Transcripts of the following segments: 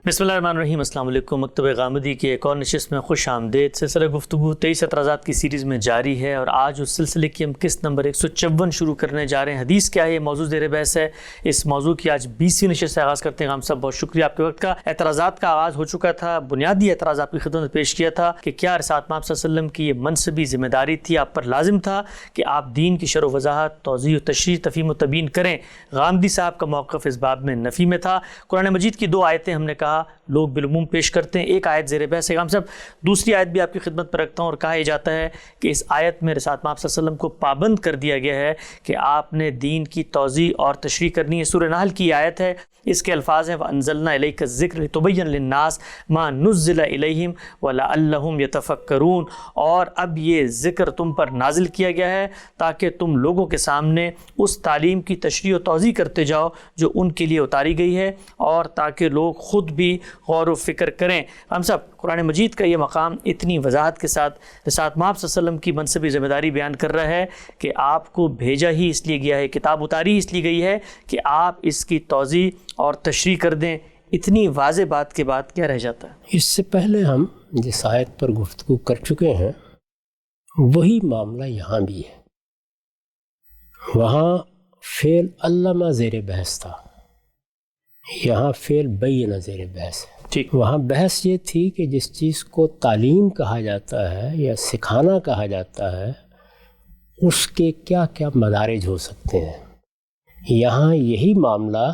بسم اللہ الرحمن الرحیم۔ السلام علیکم۔ مکتبہ غامدی کی ایک اور نشست میں خوش آمدید۔ سلسلہ گفتگو 23 اعتراضات کی سیریز میں جاری ہے اور آج اس سلسلے کی ہم قسط نمبر 154 شروع کرنے جا رہے ہیں۔ حدیث کیا ہے، یہ موضوع زیر بحث ہے۔ اس موضوع کی آج 20ویں نشست سے آغاز کرتے ہیں۔ غام صاحب بہت شکریہ آپ کے وقت کا۔ اعتراضات کا آغاز ہو چکا تھا، بنیادی اعتراض آپ کی خدمت میں پیش کیا تھا کہ کیا رسالت مآب صلی اللہ علیہ وسلم کی یہ منصبی ذمہ داری تھی، آپ پر لازم تھا کہ آپ دین کی شرح و وضاحت، توضیح و تشریح، تفہیم و تبیین کریں۔ غامدی صاحب کا موقف اس باب میں نفی میں تھا۔ قرآن مجید کی 2 آیتیں ہم نے کہا لوگ بالعموم پیش کرتے ہیں، ایک آیت زیر بحث ہے۔ غام صاحب دوسری آیت بھی آپ کی خدمت پر رکھتا ہوں اور کہا جاتا ہے کہ اس آیت میں رسالت مآب صلی اللہ علیہ وسلم کو پابند کر دیا گیا ہے کہ آپ نے دین کی توضیح اور تشریح کرنی ہے۔ سورہ نحل کی آیت ہے، اس کے الفاظ ہیں وَأَنزَلْنَا إِلَيْكَ الذِّكْرَ لِتُبَيِّنَ لِلنَّاسِ مَا نُزِّلَ إِلَيْهِمْ وَلَعَلَّهُمْ يَتَفَكَّرُونَ، اور اب یہ ذکر تم پر نازل کیا گیا ہے تاکہ تم لوگوں کے سامنے اس تعلیم کی تشریح و توضیح کرتے جاؤ جو ان کے لیے اتاری گئی ہے اور تاکہ لوگ خود بھی غور و فکر کریں۔ ہم سب قرآن مجید کا یہ مقام اتنی وضاحت کے ساتھ رسالت مآب صلی اللہ علیہ وسلم کی منصبی ذمہ داری بیان کر رہا ہے کہ آپ کو بھیجا ہی اس لیے گیا ہے، کتاب اتاری اس لیے گئی ہے کہ آپ اس کی توضیح اور تشریح کر دیں۔ اتنی واضح بات کے بعد کیا رہ جاتا ہے؟ اس سے پہلے ہم جس آیت پر گفتگو کر چکے ہیں وہی معاملہ یہاں بھی ہے۔ وہاں فعل علامہ زیر بحث تھا، یہاں فعل بینہ زیر بحث ہے۔ ٹھیک، وہاں بحث یہ تھی کہ جس چیز کو تعلیم کہا جاتا ہے یا سکھانا کہا جاتا ہے اس کے کیا کیا مدارج ہو سکتے ہیں۔ یہاں یہی معاملہ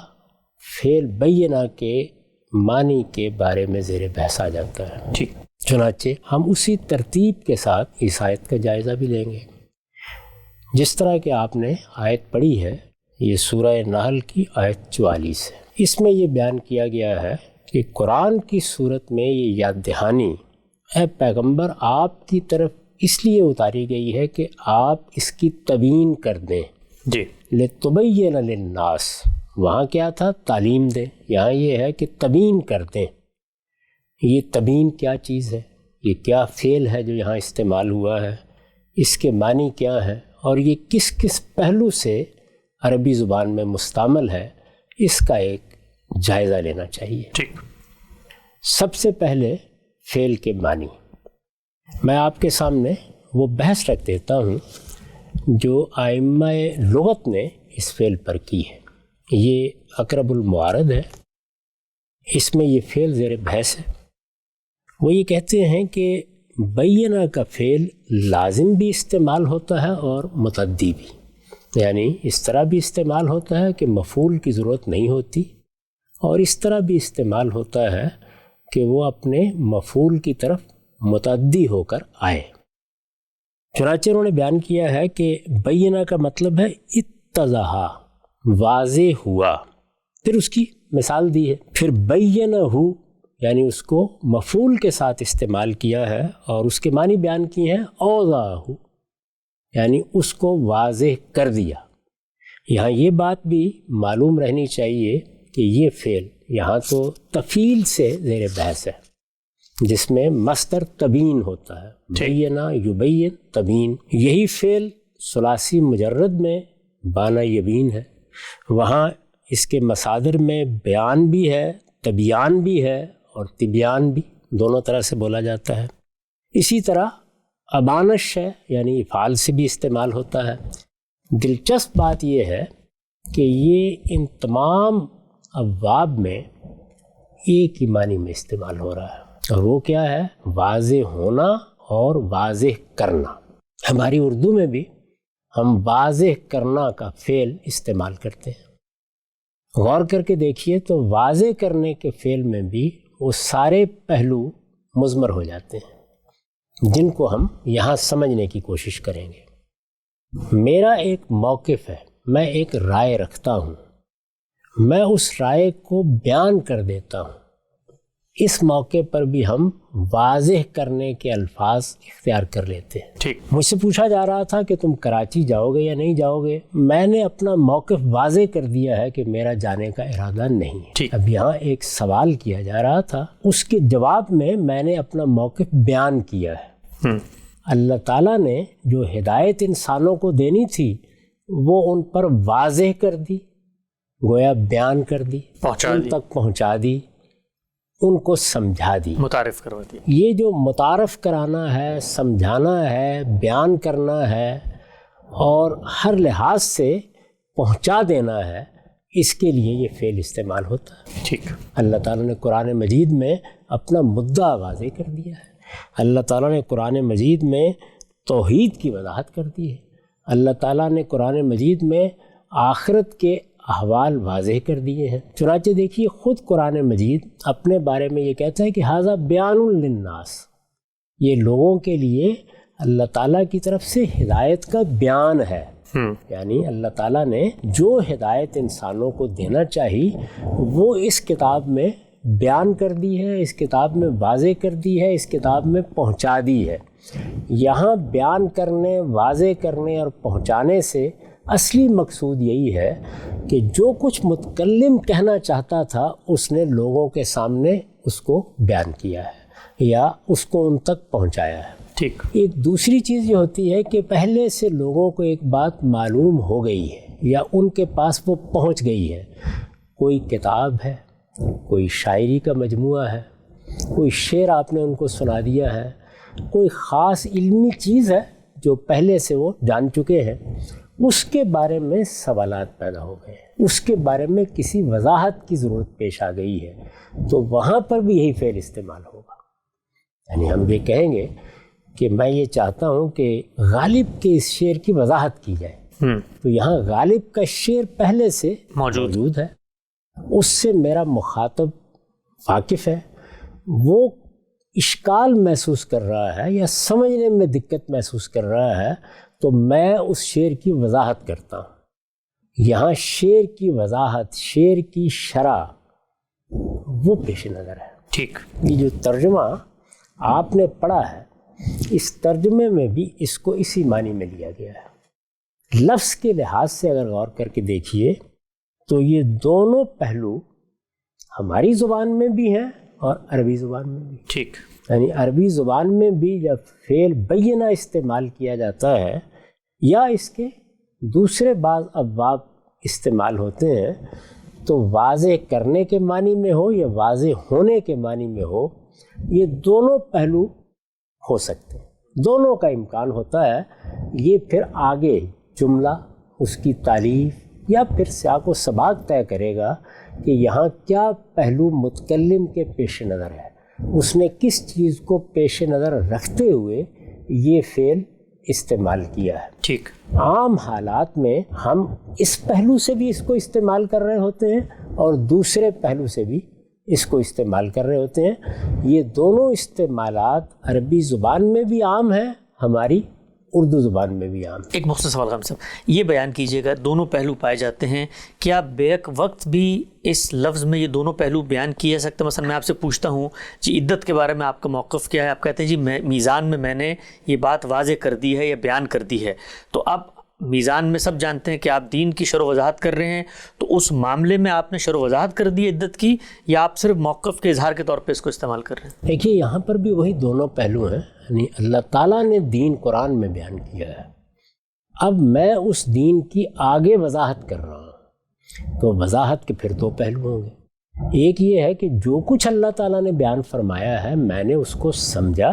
فعل بینہ کے معنی کے بارے میں زیر بحث آ جاتا ہے۔ ٹھیک، چنانچہ ہم اسی ترتیب کے ساتھ اس آیت کا جائزہ بھی لیں گے جس طرح کہ آپ نے آیت پڑھی ہے۔ یہ سورہ نحل کی آیت 44 ہے۔ اس میں یہ بیان کیا گیا ہے کہ قرآن کی صورت میں یہ یاد دہانی اے پیغمبر آپ کی طرف اس لیے اتاری گئی ہے کہ آپ اس کی تبیین کر دیں۔ جی، لِتُبَيِّنَ لِلنَّاسِ، وہاں کیا تھا؟ تعلیم دیں۔ یہاں یہ ہے کہ تبیین کر دیں۔ یہ تبیین کیا چیز ہے؟ یہ کیا فعل ہے جو یہاں استعمال ہوا ہے؟ اس کے معنی کیا ہے اور یہ کس کس پہلو سے عربی زبان میں مستعمل ہے، اس کا ایک جائزہ لینا چاہیے۔ ٹھیک، سب سے پہلے فعل کے معنی میں آپ کے سامنے وہ بحث رکھ دیتا ہوں جو ائمہ لغت نے اس فعل پر کی ہے۔ یہ اقرب المعارض ہے، اس میں یہ فعل زیر بحث ہے۔ وہ یہ کہتے ہیں کہ بینہ کا فعل لازم بھی استعمال ہوتا ہے اور متعدی بھی، یعنی اس طرح بھی استعمال ہوتا ہے کہ مفعول کی ضرورت نہیں ہوتی، اور اس طرح بھی استعمال ہوتا ہے کہ وہ اپنے مفعول کی طرف متعدی ہو کر آئے۔ چنانچہ انہوں نے بیان کیا ہے کہ بینہ کا مطلب ہے اتضح، واضح ہوا۔ پھر اس کی مثال دی ہے، پھر بینہ ہو یعنی اس کو مفعول کے ساتھ استعمال کیا ہے اور اس کے معنی بیان کیے ہیں اوضاح یعنی اس کو واضح کر دیا۔ یہاں یہ بات بھی معلوم رہنی چاہیے کہ یہ فعل یہاں تو تفعیل سے زیر بحث ہے جس میں مصدر تبیین ہوتا ہے، بینہ یبین تبیین۔ یہی فعل ثلاثی مجرد میں بانہ یبین ہے، وہاں اس کے مصادر میں بیان بھی ہے، تبیان بھی ہے اور تبیان بھی، دونوں طرح سے بولا جاتا ہے۔ اسی طرح ابانش ہے یعنی افعال سے بھی استعمال ہوتا ہے۔ دلچسپ بات یہ ہے کہ یہ ان تمام ابواب میں ایک ہی معنی میں استعمال ہو رہا ہے، اور وہ کیا ہے؟ واضح ہونا اور واضح کرنا۔ ہماری اردو میں بھی ہم واضح کرنا کا فعل استعمال کرتے ہیں۔ غور کر کے دیکھیے تو واضح کرنے کے فعل میں بھی وہ سارے پہلو مضمر ہو جاتے ہیں جن کو ہم یہاں سمجھنے کی کوشش کریں گے۔ میرا ایک موقف ہے، میں ایک رائے رکھتا ہوں، میں اس رائے کو بیان کر دیتا ہوں۔ اس موقع پر بھی ہم واضح کرنے کے الفاظ اختیار کر لیتے ہیں۔ ٹھیک، مجھ سے پوچھا جا رہا تھا کہ تم کراچی جاؤ گے یا نہیں جاؤ گے، میں نے اپنا موقف واضح کر دیا ہے کہ میرا جانے کا ارادہ نہیں ہے۔ اب یہاں ایک سوال کیا جا رہا تھا، اس کے جواب میں نے اپنا موقف بیان کیا ہے۔ اللہ تعالیٰ نے جو ہدایت انسانوں کو دینی تھی وہ ان پر واضح کر دی، گویا بیان کر دی، ان تک پہنچا دی۔ ان کو سمجھا دی، متعارف کروا دی۔ یہ جو متعارف کرانا ہے، سمجھانا ہے، بیان کرنا ہے اور ہر لحاظ سے پہنچا دینا ہے، اس کے لیے یہ فعل استعمال ہوتا ہے۔ ٹھیک۔ اللہ تعالیٰ نے قرآن مجید میں اپنا مدعا واضح کر دیا ہے، اللہ تعالیٰ نے قرآن مجید میں توحید کی وضاحت کر دی ہے، اللہ تعالیٰ نے قرآن مجید میں آخرت کے احوال واضح کر دیے ہیں۔ چنانچہ دیکھیے خود قرآن مجید اپنے بارے میں یہ کہتا ہے کہ ھذا بیان للناس، یہ لوگوں کے لیے اللہ تعالیٰ کی طرف سے ہدایت کا بیان ہے۔ یعنی اللہ تعالیٰ نے جو ہدایت انسانوں کو دینا چاہی وہ اس کتاب میں بیان کر دی ہے، اس کتاب میں واضح کر دی ہے، اس کتاب میں پہنچا دی ہے۔ یہاں بیان کرنے، واضح کرنے اور پہنچانے سے اصلی مقصود یہی ہے کہ جو کچھ متکلم کہنا چاہتا تھا اس نے لوگوں کے سامنے اس کو بیان کیا ہے یا اس کو ان تک پہنچایا ہے۔ ٹھیک۔ ایک دوسری چیز یہ ہوتی ہے کہ پہلے سے لوگوں کو ایک بات معلوم ہو گئی ہے یا ان کے پاس وہ پہنچ گئی ہے، کوئی کتاب ہے، کوئی شاعری کا مجموعہ ہے، کوئی شعر آپ نے ان کو سنا دیا ہے، کوئی خاص علمی چیز ہے جو پہلے سے وہ جان چکے ہیں، اس کے بارے میں سوالات پیدا ہو گئے، اس کے بارے میں کسی وضاحت کی ضرورت پیش آ گئی ہے، تو وہاں پر بھی یہی فعل استعمال ہوگا۔ یعنی ہم یہ کہیں گے کہ میں یہ چاہتا ہوں کہ غالب کے اس شعر کی وضاحت کی جائے، تو یہاں غالب کا شعر پہلے سے موجود ہے، اس سے میرا مخاطب واقف ہے، وہ اشکال محسوس کر رہا ہے یا سمجھنے میں دقت محسوس کر رہا ہے، تو میں اس شعر کی وضاحت کرتا ہوں۔ یہاں شعر کی وضاحت، شعر کی شرح وہ پیش نظر ہے۔ ٹھیک۔ یہ جو ترجمہ آپ نے پڑھا ہے، اس ترجمے میں بھی اس کو اسی معنی میں لیا گیا ہے۔ لفظ کے لحاظ سے اگر غور کر کے دیکھیے تو یہ دونوں پہلو ہماری زبان میں بھی ہیں اور عربی زبان میں بھی۔ ٹھیک۔ یعنی عربی زبان میں بھی جب فعل بینہ استعمال کیا جاتا ہے یا اس کے دوسرے بعض ابواب استعمال ہوتے ہیں تو واضح کرنے کے معنی میں ہو یا واضح ہونے کے معنی میں ہو، یہ دونوں پہلو ہو سکتے ہیں، دونوں کا امکان ہوتا ہے۔ یہ پھر آگے جملہ، اس کی تعلیف یا پھر سیاق و سباق طے کرے گا کہ یہاں کیا پہلو متکلم کے پیش نظر ہے، اس نے کس چیز کو پیش نظر رکھتے ہوئے یہ فعل استعمال کیا ہے۔ ٹھیک۔ عام حالات میں ہم اس پہلو سے بھی اس کو استعمال کر رہے ہوتے ہیں اور دوسرے پہلو سے بھی اس کو استعمال کر رہے ہوتے ہیں۔ یہ دونوں استعمالات عربی زبان میں بھی عام ہیں، ہماری اردو زبان میں بھی عام ہے۔ ایک مختصر سوال غام صاحب، یہ بیان کیجیے گا دونوں پہلو پائے جاتے ہیں، کیا بیک وقت بھی اس لفظ میں یہ دونوں پہلو بیان کیے جا سکتے ہیں؟ مثلا میں آپ سے پوچھتا ہوں جی عدت کے بارے میں آپ کا موقف کیا ہے، آپ کہتے ہیں جی میزان میں نے یہ بات واضح کر دی ہے یا بیان کر دی ہے، تو اب میزان میں سب جانتے ہیں کہ آپ دین کی شرح و وضاحت کر رہے ہیں، تو اس معاملے میں آپ نے شرح و وضاحت کر دی عدت کی یا آپ صرف موقف کے اظہار کے طور پہ اس کو استعمال کر رہے ہیں؟ دیکھیے یہاں پر بھی وہی دونوں پہلو ہیں، یعنی اللہ تعالیٰ نے دین قرآن میں بیان کیا ہے، اب میں اس دین کی آگے وضاحت کر رہا ہوں، تو وضاحت کے پھر دو پہلو ہوں گے۔ ایک یہ ہے کہ جو کچھ اللہ تعالیٰ نے بیان فرمایا ہے میں نے اس کو سمجھا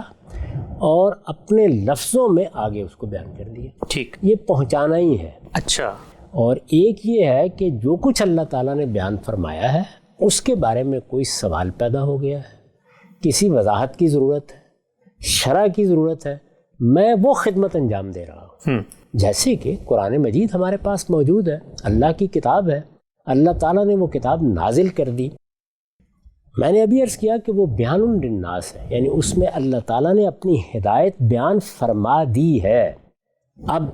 اور اپنے لفظوں میں آگے اس کو بیان کر دیا، ٹھیک، یہ پہنچانا ہی ہے۔ اچھا۔ اور ایک یہ ہے کہ جو کچھ اللہ تعالیٰ نے بیان فرمایا ہے اس کے بارے میں کوئی سوال پیدا ہو گیا ہے، کسی وضاحت کی ضرورت ہے، شرح کی ضرورت ہے، میں وہ خدمت انجام دے رہا ہوں۔ جیسے کہ قرآن مجید ہمارے پاس موجود ہے، اللہ کی کتاب ہے، اللہ تعالیٰ نے وہ کتاب نازل کر دی، میں نے ابھی عرض کیا کہ وہ بیان للناس ہے، یعنی اس میں اللہ تعالیٰ نے اپنی ہدایت بیان فرما دی ہے۔ اب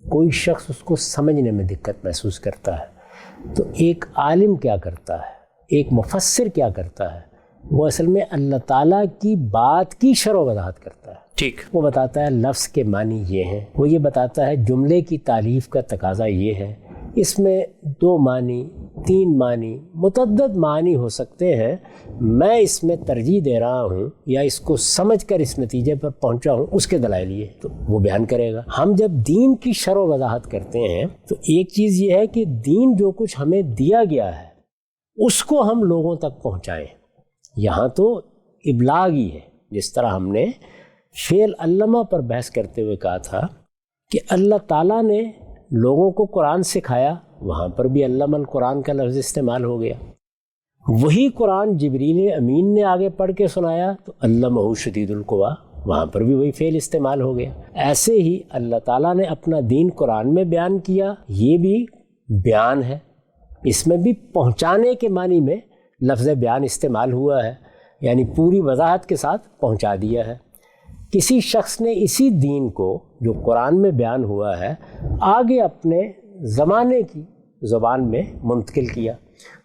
کوئی شخص اس کو سمجھنے میں دقت محسوس کرتا ہے تو ایک عالم کیا کرتا ہے، ایک مفسر کیا کرتا ہے، وہ اصل میں اللہ تعالیٰ کی بات کی شرح و وضاحت کرتا ہے۔ ٹھیک۔ وہ بتاتا ہے لفظ کے معنی یہ ہیں، وہ یہ بتاتا ہے جملے کی تالیف کا تقاضا یہ ہے، اس میں 2 معنی 3 معنی متعدد معنی ہو سکتے ہیں، میں اس میں ترجیح دے رہا ہوں یا اس کو سمجھ کر اس نتیجے پر پہنچا ہوں، اس کے دلائل یہ تو وہ بیان کرے گا۔ ہم جب دین کی شرح و وضاحت کرتے ہیں تو ایک چیز یہ ہے کہ دین جو کچھ ہمیں دیا گیا ہے اس کو ہم لوگوں تک پہنچائیں، یہاں تو ابلاغ ہی ہے. جس طرح ہم نے فعل علمہ پر بحث کرتے ہوئے کہا تھا کہ اللہ تعالیٰ نے لوگوں کو قرآن سکھایا، وہاں پر بھی علم القرآن کا لفظ استعمال ہو گیا. وہی قرآن جبریل امین نے آگے پڑھ کے سنایا تو علمہ شدید القویٰ، وہاں پر بھی وہی فعل استعمال ہو گیا. ایسے ہی اللہ تعالیٰ نے اپنا دین قرآن میں بیان کیا، یہ بھی بیان ہے. اس میں بھی پہنچانے کے معنی میں لفظ بیان استعمال ہوا ہے، یعنی پوری وضاحت کے ساتھ پہنچا دیا ہے. کسی شخص نے اسی دین کو جو قرآن میں بیان ہوا ہے آگے اپنے زمانے کی زبان میں منتقل کیا،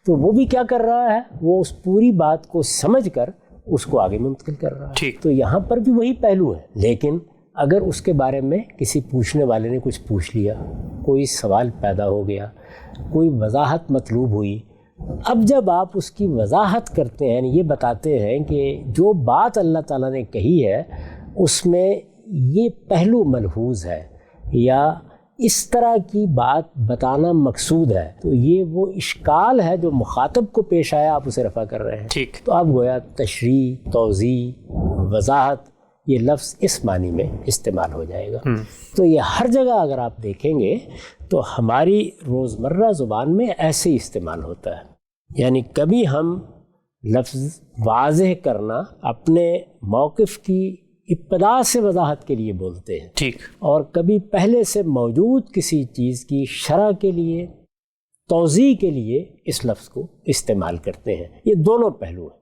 تو وہ بھی کیا کر رہا ہے، وہ اس پوری بات کو سمجھ کر اس کو آگے منتقل کر رہا ہے. تو یہاں پر بھی وہی پہلو ہے. لیکن اگر اس کے بارے میں کسی پوچھنے والے نے کچھ پوچھ لیا، کوئی سوال پیدا ہو گیا، کوئی وضاحت مطلوب ہوئی، اب جب آپ اس کی وضاحت کرتے ہیں، یہ بتاتے ہیں کہ جو بات اللہ تعالیٰ نے کہی ہے اس میں یہ پہلو ملحوظ ہے یا اس طرح کی بات بتانا مقصود ہے، تو یہ وہ اشکال ہے جو مخاطب کو پیش آیا، آپ اسے رفع کر رہے ہیں. تو اب گویا تشریح، توضیح، وضاحت، یہ لفظ اس معنی میں استعمال ہو جائے گا. تو یہ ہر جگہ اگر آپ دیکھیں گے تو ہماری روزمرہ زبان میں ایسے ہی استعمال ہوتا ہے. یعنی کبھی ہم لفظ واضح کرنا اپنے موقف کی ابتدا سے وضاحت کے لیے بولتے ہیں، اور کبھی پہلے سے موجود کسی چیز کی شرح کے لیے، توضیح کے لیے اس لفظ کو استعمال کرتے ہیں. یہ دونوں پہلو ہیں.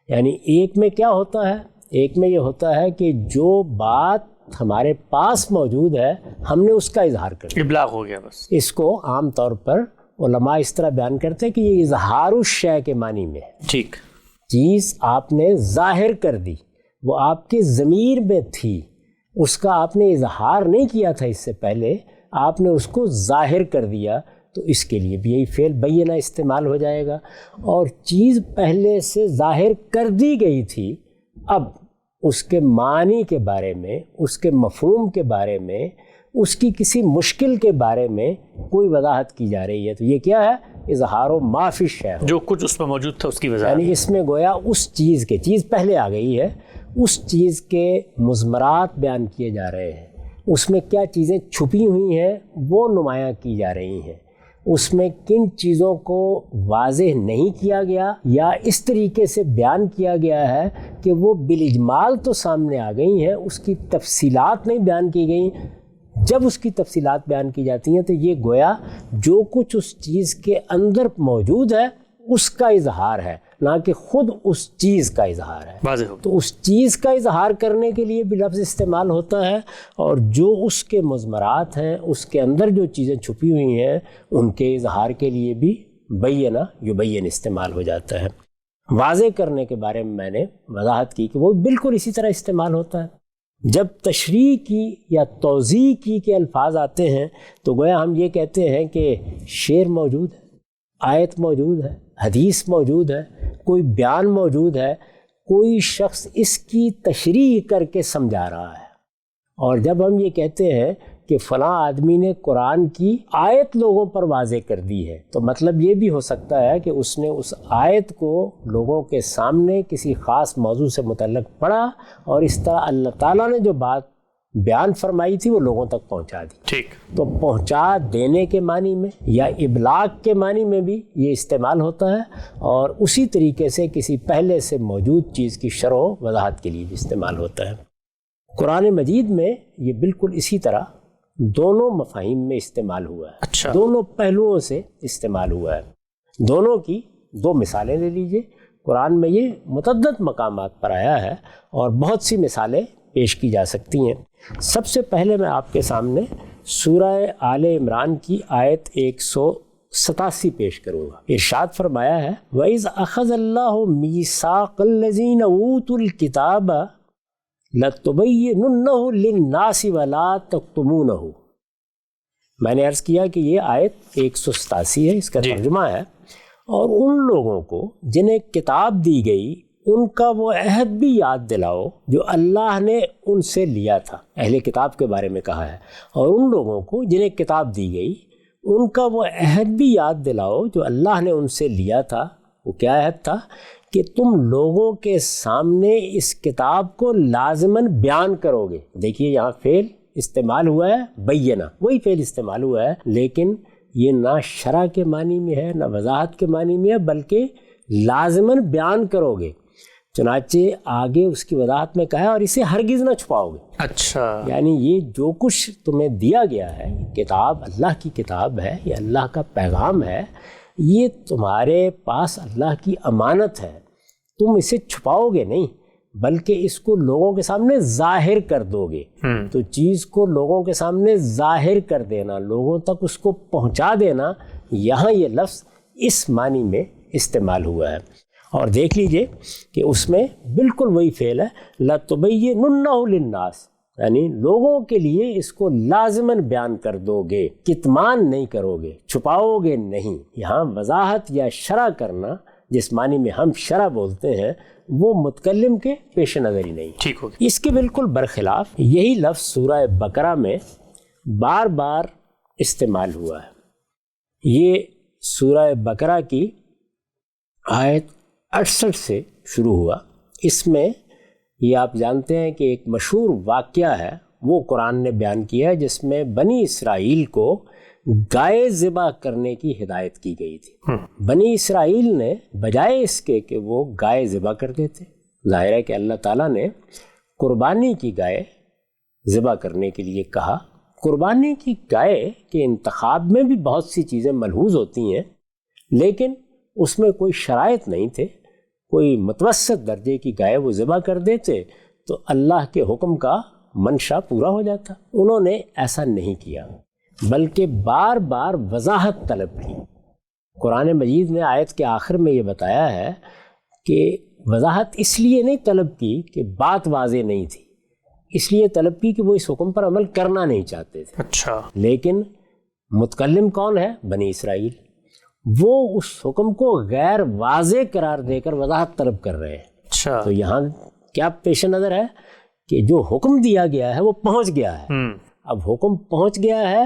یعنی ایک میں کیا ہوتا ہے، ایک میں یہ ہوتا ہے کہ جو بات ہمارے پاس موجود ہے ہم نے اس کا اظہار کر دیا، ابلاغ ہو گیا بس. اس کو عام طور پر علماء اس طرح بیان کرتے ہیں کہ یہ اظہار الشیء کے معنی میں ہے. چیز آپ نے ظاہر کر دی، وہ آپ کے ضمیر میں تھی، اس کا آپ نے اظہار نہیں کیا تھا اس سے پہلے، آپ نے اس کو ظاہر کر دیا، تو اس کے لیے بھی یہی فعل بینہ استعمال ہو جائے گا. اور چیز پہلے سے ظاہر کر دی گئی تھی، اب اس کے معنی کے بارے میں، اس کے مفہوم کے بارے میں، اس کی کسی مشکل کے بارے میں کوئی وضاحت کی جا رہی ہے، تو یہ کیا ہے، اظہار و ما فی الشیء، جو کچھ اس میں موجود تھا اس کی وضاحت. یعنی اس میں گویا اس چیز کے، چیز پہلے آ گئی ہے، اس چیز کے مضمرات بیان کیے جا رہے ہیں، اس میں کیا چیزیں چھپی ہوئی ہیں وہ نمایاں کی جا رہی ہیں، اس میں کن چیزوں کو واضح نہیں کیا گیا یا اس طریقے سے بیان کیا گیا ہے کہ وہ بالاجمال تو سامنے آ گئی ہیں، اس کی تفصیلات نہیں بیان کی گئیں. جب اس کی تفصیلات بیان کی جاتی ہیں تو یہ گویا جو کچھ اس چیز کے اندر موجود ہے اس کا اظہار ہے، نہ کہ خود اس چیز کا اظہار ہے. تو اس چیز کا اظہار کرنے کے لیے بھی لفظ استعمال ہوتا ہے، اور جو اس کے مضمرات ہیں، اس کے اندر جو چیزیں چھپی ہوئی ہیں، ان کے اظہار کے لیے بھی بینہ یبین استعمال ہو جاتا ہے. واضح کرنے کے بارے میں نے وضاحت کی کہ وہ بالکل اسی طرح استعمال ہوتا ہے. جب تشریح کی یا توضیح کی کے الفاظ آتے ہیں تو گویا ہم یہ کہتے ہیں کہ شعر موجود ہے، آیت موجود ہے، حدیث موجود ہے، کوئی بیان موجود ہے، کوئی شخص اس کی تشریح کر کے سمجھا رہا ہے. اور جب ہم یہ کہتے ہیں کہ فلاں آدمی نے قرآن کی آیت لوگوں پر واضح کر دی ہے، تو مطلب یہ بھی ہو سکتا ہے کہ اس نے اس آیت کو لوگوں کے سامنے کسی خاص موضوع سے متعلق پڑھا، اور اس طرح اللہ تعالیٰ نے جو بات بیان فرمائی تھی وہ لوگوں تک پہنچا دی. تو پہنچا دینے کے معنی میں یا ابلاغ کے معنی میں بھی یہ استعمال ہوتا ہے، اور اسی طریقے سے کسی پہلے سے موجود چیز کی شرح و وضاحت کے لیے بھی استعمال ہوتا ہے. قرآن مجید میں یہ بالکل اسی طرح دونوں مفاہیم میں استعمال ہوا ہے. دونوں پہلوؤں سے استعمال ہوا ہے. دونوں کی دو مثالیں لے لیجئے. قرآن میں یہ متعدد مقامات پر آیا ہے اور بہت سی مثالیں پیش کی جا سکتی ہیں. سب سے پہلے میں آپ کے سامنے سورہ آل عمران کی آیت 187 پیش کروں گا. ارشاد فرمایا ہے وَإِذْ أَخَذَ اللَّهُ مِيثَاقَ الَّذِينَ أُوتُوا الْكِتَابَ لَتُبَيِّنُنَّهُ لِلنَّاسِ وَلَا تَكْتُمُونَهُ. میں نے عرض کیا کہ یہ آیت 187 ہے، اس کا ترجمہ ہے، اور ان لوگوں کو جنہیں کتاب دی گئی ان کا وہ عہد بھی یاد دلاؤ جو اللہ نے ان سے لیا تھا. اہل کتاب کے بارے میں کہا ہے. اور ان لوگوں کو جنہیں کتاب دی گئی ان کا وہ عہد بھی یاد دلاؤ جو اللہ نے ان سے لیا تھا. وہ کیا عہد تھا کہ تم لوگوں کے سامنے اس کتاب کو لازماً بیان کرو گے. دیکھیے یہاں فعل استعمال ہوا ہے بینا، وہی فعل استعمال ہوا ہے، لیکن یہ نہ شرح کے معنی میں ہے نہ وضاحت کے معنی میں ہے، بلکہ لازماً بیان کرو گے. چنانچہ آگے اس کی وضاحت میں کہا ہے اور اسے ہرگز نہ چھپاؤ گے. اچھا، یعنی یہ جو کچھ تمہیں دیا گیا ہے، کتاب اللہ کی کتاب ہے، یہ اللہ کا پیغام ہے، یہ تمہارے پاس اللہ کی امانت ہے. تم اسے چھپاؤ گے نہیں بلکہ اس کو لوگوں کے سامنے ظاہر کر دو گے. تو چیز کو لوگوں کے سامنے ظاہر کر دینا، لوگوں تک اس کو پہنچا دینا، یہاں یہ لفظ اس معنی میں استعمال ہوا ہے. اور دیکھ لیجئے کہ اس میں بالکل وہی فعل ہے لَتُبَيِّنُنَّهُ لِلنَّاسِ، یعنی لوگوں کے لیے اس کو لازماً بیان کر دو گے، کتمان نہیں کرو گے، چھپاؤ گے نہیں. یہاں وضاحت یا شرح کرنا جس معنی میں ہم شرح بولتے ہیں وہ متکلم کے پیش نظر ہی نہیں. ٹھیک ہو گیا. اس کے بالکل برخلاف یہی لفظ سورہ بقرہ میں بار بار استعمال ہوا ہے. یہ سورہ بقرہ کی آیت 68 سے شروع ہوا. اس میں یہ آپ جانتے ہیں کہ ایک مشہور واقعہ ہے وہ قرآن نے بیان کیا ہے، جس میں بنی اسرائیل کو گائے ذبح کرنے کی ہدایت کی گئی تھی. بنی اسرائیل نے بجائے اس کے کہ وہ گائے ذبح کرتے تھے، ظاہر ہے کہ اللہ تعالیٰ نے قربانی کی گائے ذبح کرنے کے لیے کہا. قربانی کی گائے کے انتخاب میں بھی بہت سی چیزیں ملحوظ ہوتی ہیں، لیکن اس میں کوئی شرائط نہیں تھے. کوئی متوسط درجے کی گائے وہ ذبح کر دیتے تو اللہ کے حکم کا منشا پورا ہو جاتا. انہوں نے ایسا نہیں کیا بلکہ بار بار وضاحت طلب کی. قرآن مجید نے آیت کے آخر میں یہ بتایا ہے کہ وضاحت اس لیے نہیں طلب کی کہ بات واضح نہیں تھی، اس لیے طلب کی کہ وہ اس حکم پر عمل کرنا نہیں چاہتے تھے. اچھا، لیکن متکلم کون ہے؟ بنی اسرائیل. وہ اس حکم کو غیر واضح قرار دے کر وضاحت طلب کر رہے ہیں. اچھا، تو یہاں کیا پیش نظر ہے کہ جو حکم دیا گیا ہے وہ پہنچ گیا ہے. اب حکم پہنچ گیا ہے،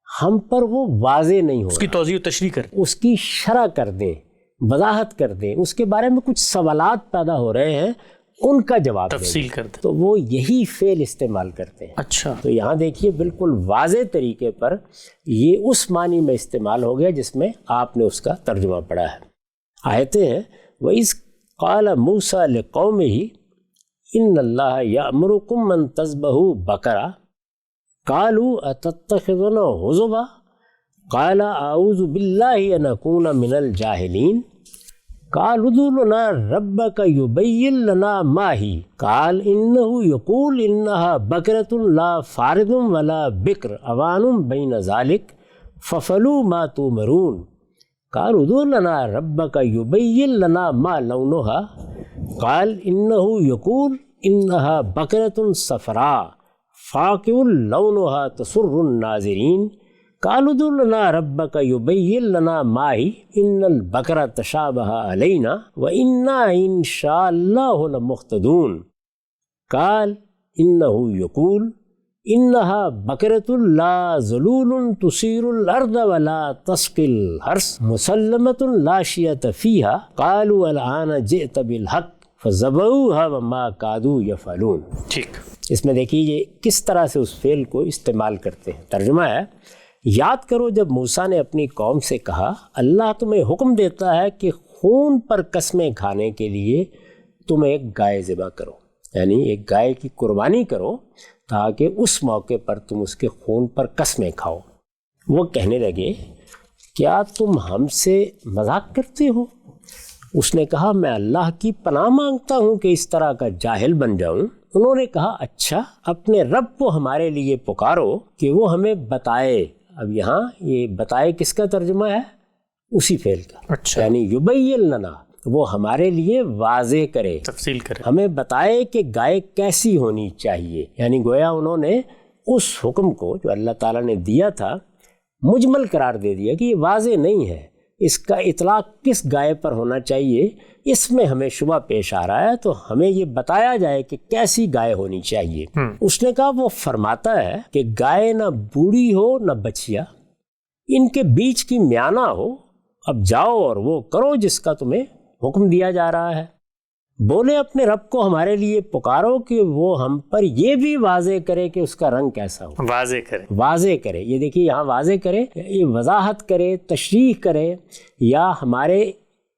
ہم پر وہ واضح نہیں ہو، اس کی توضیح و تشریح کر، اس کی شرح کر دیں، وضاحت کر دیں، اس کے بارے میں کچھ سوالات پیدا ہو رہے ہیں، ان کا جواب تفصیل کر دیں، تو وہ یہی فعل استعمال کرتے ہیں. اچھا، تو یہاں دیکھیے بالکل واضح طریقے پر یہ اس معنی میں استعمال ہو گیا جس میں آپ نے اس کا ترجمہ پڑھا ہے. آیتیں ہیں وَإِذْ قَالَ مُوسَىٰ لِقَوْمِهِ إِنَّ اللَّهَ يَأْمُرُكُمْ أَن تَذْبَحُوا بَقَرَةً قَالُوا أَتَتَّخِذُنَا هُزُوًا قَالَ أَعُوذُ بِاللَّهِ أَنْ أَكُونَ مِنَ الْجَاهِلِينَ قَالُوا ادْعُ لَنَا رَبَّكَ يُبَيِّن لَنَا مَا هِيَ قَالَ إِنَّهُ يَقُولُ إِنَّهَا بَقَرَةٌ لَا فَارِضٌ وَلَا بِكْرٌ عَوَانٌ بَيْنَ ذَلِكَ فَافْعَلُوا مَا تُؤْمَرُونَ قَالُوا ادْعُ لَنَا رَبَّكَ يُبَيِّن لَنَا مَا لَوْنُهَا قَالَ إِنَّهُ يَقُولُ إِنَّهَا بَقَرَةٌ صَفْرَاءُ فَاقِعٌ لَوْنُهَا تَسُرُّ النَّاظِرِينَ قَالُوا ادْعُ لَنَا رَبَّكَ يُبَيِّن لَنَا مَا هِيَ إِنَّ الْبَقَرَةَ تَشَابَهَ عَلَيْنَا وَإِنَّا إِن شَاءَ اللَّهُ لَمُهْتَدُونَ قَالَ إِنَّهُ يَقُولُ إِنَّهَا بَقَرَةٌ لَا ذَلُولٌ تُثِيرُ الْأَرْضَ وَلَا تَسْقِي الْحَرْثَ مُسَلَّمَةٌ لَا شِيَةَ فِيهَا قَالُوا الْآنَ جِئْتَ بِالْحَقِّ فَذَبَحُوهَا وَمَا كَادُوا يَفْعَلُونَ. ٹھیک، اس میں دیکھیے یہ کس طرح سے اس فعل کو استعمال کرتے ہیں. ترجمہ ہے یاد کرو جب موسیٰ نے اپنی قوم سے کہا اللہ تمہیں حکم دیتا ہے کہ خون پر قسمیں کھانے کے لیے تم ایک گائے ذبح کرو، یعنی ایک گائے کی قربانی کرو تاکہ اس موقع پر تم اس کے خون پر قسمیں کھاؤ. وہ کہنے لگے کیا تم ہم سے مذاق کرتے ہو؟ اس نے کہا میں اللہ کی پناہ مانگتا ہوں کہ اس طرح کا جاہل بن جاؤں. انہوں نے کہا اچھا اپنے رب کو ہمارے لیے پکارو کہ وہ ہمیں بتائے. اب یہاں یہ بتائے کس کا ترجمہ ہے؟ اسی فعل کا. اچھا، یعنی یبین لنا، وہ ہمارے لیے واضح کرے، تفصیل کرے، ہمیں بتائے کہ گائے کیسی ہونی چاہیے. یعنی گویا انہوں نے اس حکم کو جو اللہ تعالیٰ نے دیا تھا مجمل قرار دے دیا کہ یہ واضح نہیں ہے، اس کا اطلاق کس گائے پر ہونا چاہیے اس میں ہمیں شبہ پیش آ رہا ہے، تو ہمیں یہ بتایا جائے کہ کیسی گائے ہونی چاہیے. اس نے کہا وہ فرماتا ہے کہ گائے نہ بوڑھی ہو نہ بچیا، ان کے بیچ کی میانہ ہو. اب جاؤ اور وہ کرو جس کا تمہیں حکم دیا جا رہا ہے. بولے اپنے رب کو ہمارے لیے پکارو کہ وہ ہم پر یہ بھی واضح کرے کہ اس کا رنگ کیسا ہو. واضح کرے. یہ دیکھیے یہاں واضح کرے، یہ وضاحت کرے، تشریح کرے، یا ہمارے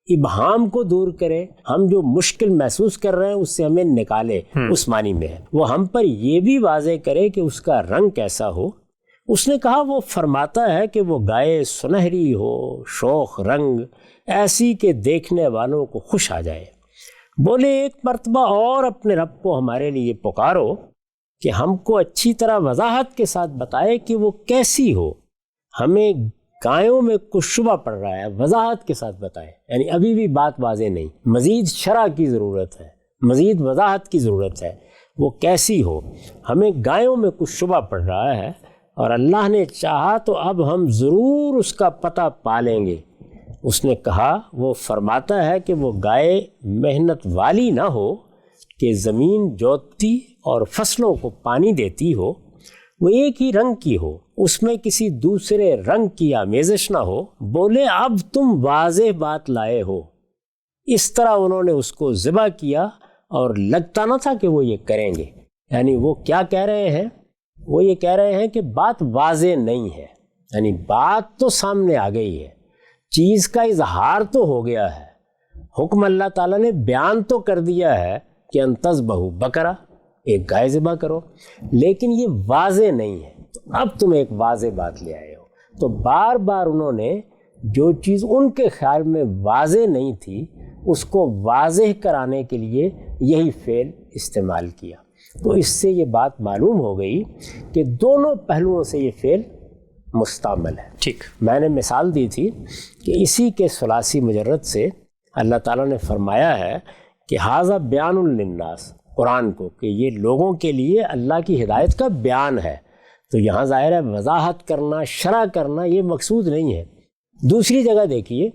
ابہام کو دور کرے، ہم جو مشکل محسوس کر رہے ہیں اس سے ہمیں نکالے، اس معنی میں ہے. وہ ہم پر یہ بھی واضح کرے کہ اس کا رنگ کیسا ہو. اس نے کہا وہ فرماتا ہے کہ وہ گائے سنہری ہو، شوخ رنگ، ایسی کہ دیکھنے والوں کو خوش آ جائے. بولے ایک مرتبہ اور اپنے رب کو ہمارے لیے پکارو کہ ہم کو اچھی طرح وضاحت کے ساتھ بتائے کہ وہ کیسی ہو. ہمیں گایوں میں کچھ شبہ پڑ رہا ہے، وضاحت کے ساتھ بتائے. یعنی ابھی بھی بات واضح نہیں، مزید شرح کی ضرورت ہے، مزید وضاحت کی ضرورت ہے. وہ کیسی ہو، ہمیں گایوں میں کچھ شبہ پڑ رہا ہے، اور اللہ نے چاہا تو اب ہم ضرور اس کا پتہ پا لیں گے. اس نے کہا وہ فرماتا ہے کہ وہ گائے محنت والی نہ ہو کہ زمین جوتتی اور فصلوں کو پانی دیتی ہو. وہ ایک ہی رنگ کی ہو، اس میں کسی دوسرے رنگ کی آمیزش نہ ہو. بولے اب تم واضح بات لائے ہو. اس طرح انہوں نے اس کو ذبح کیا، اور لگتا نہ تھا کہ وہ یہ کریں گے. یعنی وہ کیا کہہ رہے ہیں؟ وہ یہ کہہ رہے ہیں کہ بات واضح نہیں ہے. یعنی بات تو سامنے آ گئی ہے، چیز کا اظہار تو ہو گیا ہے، حکم اللہ تعالیٰ نے بیان تو کر دیا ہے کہ انتذبحوا بقرہ، ایک گائے ذبح کرو، لیکن یہ واضح نہیں ہے. تو اب تم ایک واضح بات لے آئے ہو. تو بار بار انہوں نے جو چیز ان کے خیال میں واضح نہیں تھی اس کو واضح کرانے کے لیے یہی فعل استعمال کیا. تو اس سے یہ بات معلوم ہو گئی کہ دونوں پہلوؤں سے یہ فعل مستعمل ہے. ٹھیک، میں نے مثال دی تھی کہ اسی کے ثلاثی مجرد سے اللہ تعالیٰ نے فرمایا ہے کہ ھذا بیان للناس، قرآن کو، کہ یہ لوگوں کے لیے اللہ کی ہدایت کا بیان ہے. تو یہاں ظاہر ہے وضاحت کرنا، شرح کرنا یہ مقصود نہیں ہے. دوسری جگہ دیکھیے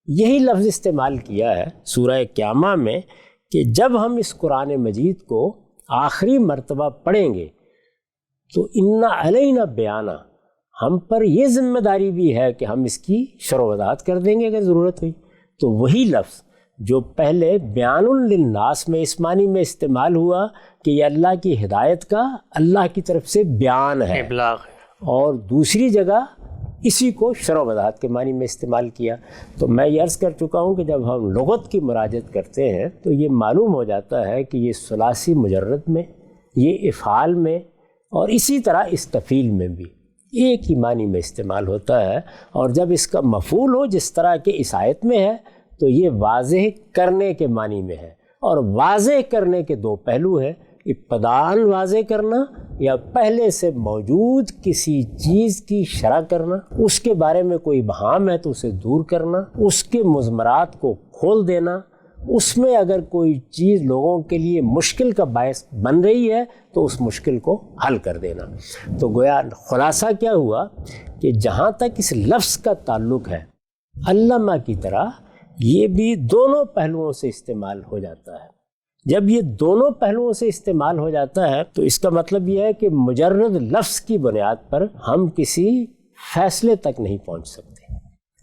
یہی لفظ استعمال کیا ہے سورہ قیامہ میں کہ جب ہم اس قرآن مجید کو آخری مرتبہ پڑھیں گے تو انا علینا بیانہ، ہم پر یہ ذمہ داری بھی ہے کہ ہم اس کی شرح و وضاحت کر دیں گے اگر ضرورت ہوئی. تو وہی لفظ جو پہلے بیان للناس میں اس معنی میں استعمال ہوا کہ یہ اللہ کی ہدایت کا اللہ کی طرف سے بیان ہے، ابلاغ ہے، اور دوسری جگہ اسی کو شرح و وضاحت کے معنی میں استعمال کیا. تو میں یہ عرض کر چکا ہوں کہ جب ہم لغت کی مراجعت کرتے ہیں تو یہ معلوم ہو جاتا ہے کہ یہ ثلاثی مجرد میں، یہ افعال میں، اور اسی طرح استفیل میں بھی ایک ہی معنی میں استعمال ہوتا ہے. اور جب اس کا مفعول ہو جس طرح کہ اس آیت میں ہے تو یہ واضح کرنے کے معنی میں ہے. اور واضح کرنے کے دو پہلو ہیں، ابتداءً واضح کرنا یا پہلے سے موجود کسی چیز کی شرح کرنا، اس کے بارے میں کوئی ابہام ہے تو اسے دور کرنا، اس کے مضمرات کو کھول دینا، اس میں اگر کوئی چیز لوگوں کے لیے مشکل کا باعث بن رہی ہے تو اس مشکل کو حل کر دینا. تو گویا خلاصہ کیا ہوا کہ جہاں تک اس لفظ کا تعلق ہے علامہ کی طرح یہ بھی دونوں پہلوؤں سے استعمال ہو جاتا ہے. جب یہ دونوں پہلوؤں سے استعمال ہو جاتا ہے تو اس کا مطلب یہ ہے کہ مجرد لفظ کی بنیاد پر ہم کسی فیصلے تک نہیں پہنچ سکتے.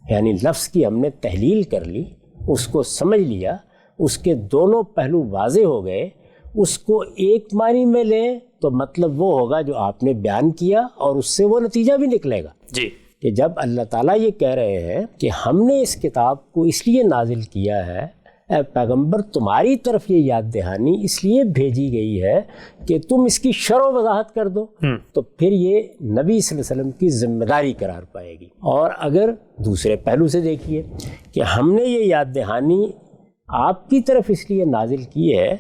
یعنی لفظ کی ہم نے تحلیل کر لی، اس کو سمجھ لیا، اس کے دونوں پہلو واضح ہو گئے، اس کو ایک معنی میں لیں تو مطلب وہ ہوگا جو آپ نے بیان کیا، اور اس سے وہ نتیجہ بھی نکلے گا جی کہ جب اللہ تعالیٰ یہ کہہ رہے ہیں کہ ہم نے اس کتاب کو اس لیے نازل کیا ہے، اے پیغمبر تمہاری طرف یہ یاد دہانی اس لیے بھیجی گئی ہے کہ تم اس کی شرح و وضاحت کر دو، تو پھر یہ نبی صلی اللہ علیہ وسلم کی ذمہ داری قرار پائے گی. اور اگر دوسرے پہلو سے دیکھیے کہ ہم نے یہ یاد دہانی آپ کی طرف اس لیے نازل کی ہے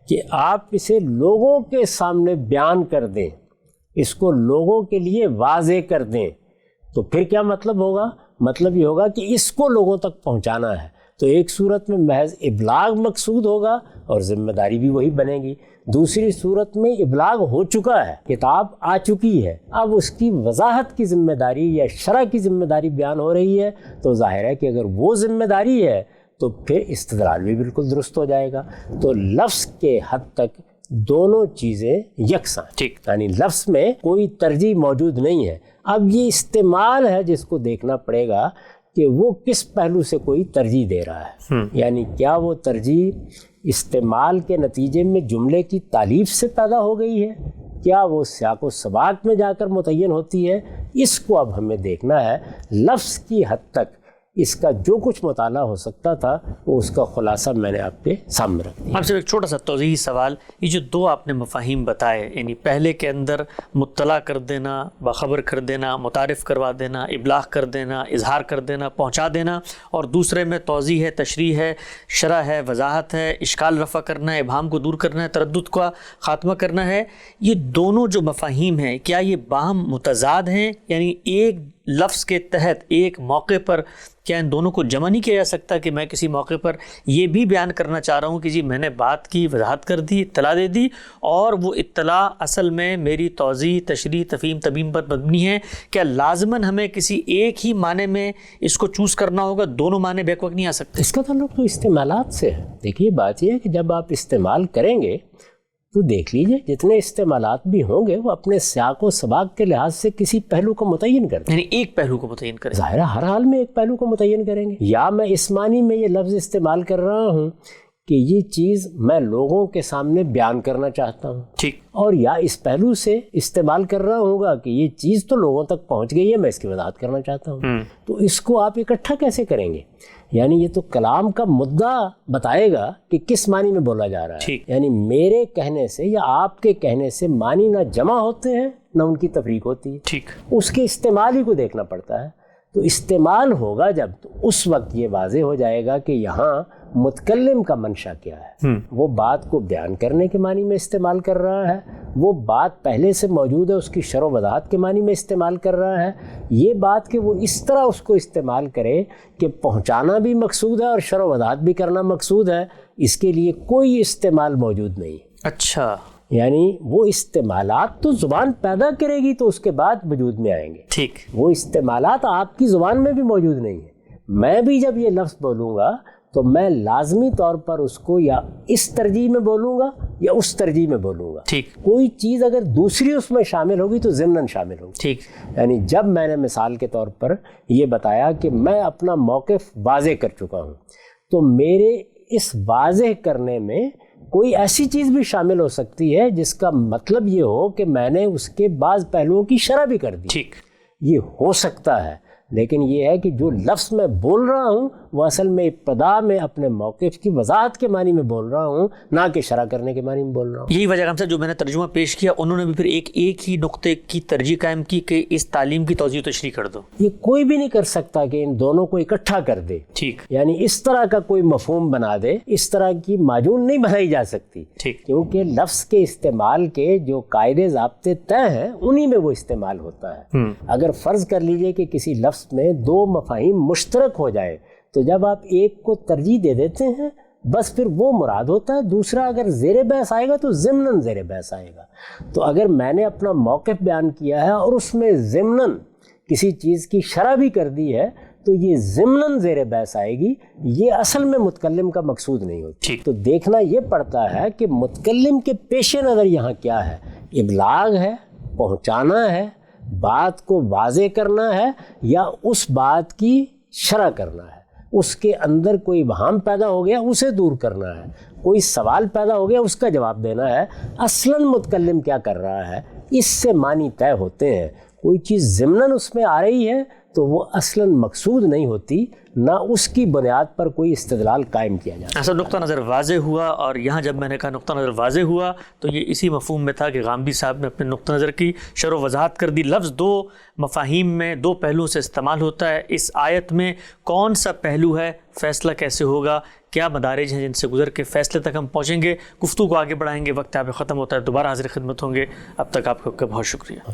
کہ آپ اسے لوگوں کے سامنے بیان کر دیں، اس کو لوگوں کے لیے واضح کر دیں. تو پھر کیا مطلب ہوگا؟ مطلب یہ ہوگا کہ اس کو لوگوں تک پہنچانا ہے. تو ایک صورت میں محض ابلاغ مقصود ہوگا اور ذمہ داری بھی وہی بنے گی. دوسری صورت میں ابلاغ ہو چکا ہے، کتاب آ چکی ہے، اب اس کی وضاحت کی ذمہ داری یا شرح کی ذمہ داری بیان ہو رہی ہے. تو ظاہر ہے کہ اگر وہ ذمہ داری ہے تو پھر استدلال بھی بالکل درست ہو جائے گا. تو لفظ کے حد تک دونوں چیزیں یکساں، ٹھیک، یعنی لفظ میں کوئی ترجیح موجود نہیں ہے. اب یہ استعمال ہے جس کو دیکھنا پڑے گا کہ وہ کس پہلو سے کوئی ترجیح دے رہا ہے، یعنی کیا وہ ترجیح استعمال کے نتیجے میں جملے کی تالیف سے پیدا ہو گئی ہے، کیا وہ سیاق و سباق میں جا کر متعین ہوتی ہے. اس کو اب ہمیں دیکھنا ہے. لفظ کی حد تک اس کا جو کچھ مطالعہ ہو سکتا تھا وہ اس کا خلاصہ میں نے آپ کے سامنے رکھ دیا. آپ سے ایک چھوٹا سا توضیحی سوال، یہ جو دو آپ نے مفاہیم بتائے، یعنی پہلے کے اندر مطلع کر دینا، باخبر کر دینا، متعارف کروا دینا، ابلاغ کر دینا، اظہار کر دینا، پہنچا دینا، اور دوسرے میں توضیح ہے، تشریح ہے، شرح ہے، وضاحت ہے، اشکال رفع کرنا ہے، ابہام کو دور کرنا ہے، تردد کا خاتمہ کرنا ہے، یہ دونوں جو مفاہیم ہیں کیا یہ باہم متضاد ہیں؟ یعنی ایک لفظ کے تحت ایک موقع پر کیا ان دونوں کو جمع نہیں کیا جا سکتا کہ میں کسی موقع پر یہ بھی بیان کرنا چاہ رہا ہوں کہ جی میں نے بات کی، وضاحت کر دی، اطلاع دے دی، اور وہ اطلاع اصل میں میری توضیح، تشریح، تفہیم، تبیین پر مبنی ہے؟ کیا لازماً ہمیں کسی ایک ہی معنی میں اس کو چوز کرنا ہوگا؟ دونوں معنی بیک وقت نہیں آ سکتے؟ اس کا تعلق تو استعمالات سے ہے. دیکھیے بات یہ ہے کہ جب آپ استعمال کریں گے تو دیکھ لیجئے جتنے استعمالات بھی ہوں گے وہ اپنے سیاق و سباق کے لحاظ سے کسی پہلو کو متعین کرتے ہیں. یعنی ایک پہلو کو متعین کریں. ظاہر ہے ہر حال میں ایک پہلو کو متعین کریں گے. یا میں اس معنی میں یہ لفظ استعمال کر رہا ہوں کہ یہ چیز میں لوگوں کے سامنے بیان کرنا چاہتا ہوں، ٹھیک، اور یا اس پہلو سے استعمال کر رہا ہوگا کہ یہ چیز تو لوگوں تک پہنچ گئی ہے، میں اس کی وضاحت کرنا چاہتا ہوں. تو اس کو آپ اکٹھا کیسے کریں گے؟ یعنی یہ تو کلام کا مدعا بتائے گا کہ کس معنی میں بولا جا رہا ہے. یعنی میرے کہنے سے یا آپ کے کہنے سے معنی نہ جمع ہوتے ہیں نہ ان کی تفریق ہوتی ہے. ٹھیک، اس کے استعمال ہی کو دیکھنا پڑتا ہے. تو استعمال ہوگا جب تو اس وقت یہ واضح ہو جائے گا کہ یہاں متکلم کا منشا کیا ہے. وہ بات کو بیان کرنے کے معنی میں استعمال کر رہا ہے، وہ بات پہلے سے موجود ہے اس کی شرح و وضاحت کے معنی میں استعمال کر رہا ہے. یہ بات کہ وہ اس طرح اس کو استعمال کرے کہ پہنچانا بھی مقصود ہے اور شرح و وضاحت بھی کرنا مقصود ہے، اس کے لیے کوئی استعمال موجود نہیں. اچھا، یعنی وہ استعمالات تو زبان پیدا کرے گی تو اس کے بعد وجود میں آئیں گے. ٹھیک، وہ استعمالات آپ کی زبان میں بھی موجود نہیں ہیں. میں بھی جب یہ لفظ بولوں گا تو میں لازمی طور پر اس کو یا اس ترجیح میں بولوں گا یا اس ترجیح میں بولوں گا. ٹھیک، کوئی چیز اگر دوسری اس میں شامل ہوگی تو ضمناً شامل ہوگی. ٹھیک، یعنی جب میں نے مثال کے طور پر یہ بتایا کہ میں اپنا موقف واضح کر چکا ہوں تو میرے اس واضح کرنے میں کوئی ایسی چیز بھی شامل ہو سکتی ہے جس کا مطلب یہ ہو کہ میں نے اس کے بعض پہلوؤں کی شرح بھی کر دی. ٹھیک، یہ ہو سکتا ہے، لیکن یہ ہے کہ جو لفظ میں بول رہا ہوں وہ اصل میں ابتدا میں اپنے موقف کی وضاحت کے معنی میں بول رہا ہوں، نہ کہ شرح کرنے کے معنی میں بول رہا ہوں. یہی وجہ سے جو میں نے ترجمہ پیش کیا انہوں نے بھی پھر ایک ہی نقطے کی ترجیح قائم کی کہ اس تعلیم کی توضیح و تشریح کر دو. یہ کوئی بھی نہیں کر سکتا کہ ان دونوں کو اکٹھا کر دے. ٹھیک، یعنی اس طرح کا کوئی مفہوم بنا دے، اس طرح کی معجون نہیں بنائی جا سکتی. ٹھیک، کیونکہ لفظ کے استعمال کے جو قاعدے ضابطے طے ہیں انہی میں وہ استعمال ہوتا ہے. اگر فرض کر لیجئے کہ کسی لفظ میں دو مفاہیم مشترک ہو جائے تو جب آپ ایک کو ترجیح دے دیتے ہیں بس پھر وہ مراد ہوتا ہے، دوسرا اگر زیر بحث آئے گا تو ضمناً زیر بحث آئے گا. تو اگر میں نے اپنا موقف بیان کیا ہے اور اس میں ضمناً کسی چیز کی شرح بھی کر دی ہے تو یہ ضمناً زیر بحث آئے گی، یہ اصل میں متکلم کا مقصود نہیں ہوتی. تو دیکھنا یہ پڑتا ہے کہ متکلم کے پیش نظر یہاں کیا ہے. ابلاغ ہے، پہنچانا ہے، بات کو واضح کرنا ہے، یا اس بات کی شرح کرنا ہے. اس کے اندر کوئی ابہام پیدا ہو گیا اسے دور کرنا ہے، کوئی سوال پیدا ہو گیا اس کا جواب دینا ہے. اصلاً متکلم کیا کر رہا ہے اس سے معنی طے ہوتے ہیں. کوئی چیز ضمناً اس میں آ رہی ہے تو وہ اصلاً مقصود نہیں ہوتی، نہ اس کی بنیاد پر کوئی استدلال قائم کیا جاتا. ایسا نقطہ نظر واضح ہوا، اور یہاں جب میں نے کہا نقطہ نظر واضح ہوا تو یہ اسی مفہوم میں تھا کہ غامدی صاحب نے اپنے نقطہ نظر کی شرح و وضاحت کر دی. لفظ دو مفاہیم میں دو پہلوؤں سے استعمال ہوتا ہے. اس آیت میں کون سا پہلو ہے، فیصلہ کیسے ہوگا، کیا مدارج ہیں جن سے گزر کے فیصلے تک ہم پہنچیں گے. گفتگو کو آگے بڑھائیں گے، وقت آپ ختم ہوتا ہے، دوبارہ حاضر خدمت ہوں گے. اب تک آپ کا بہت شکریہ.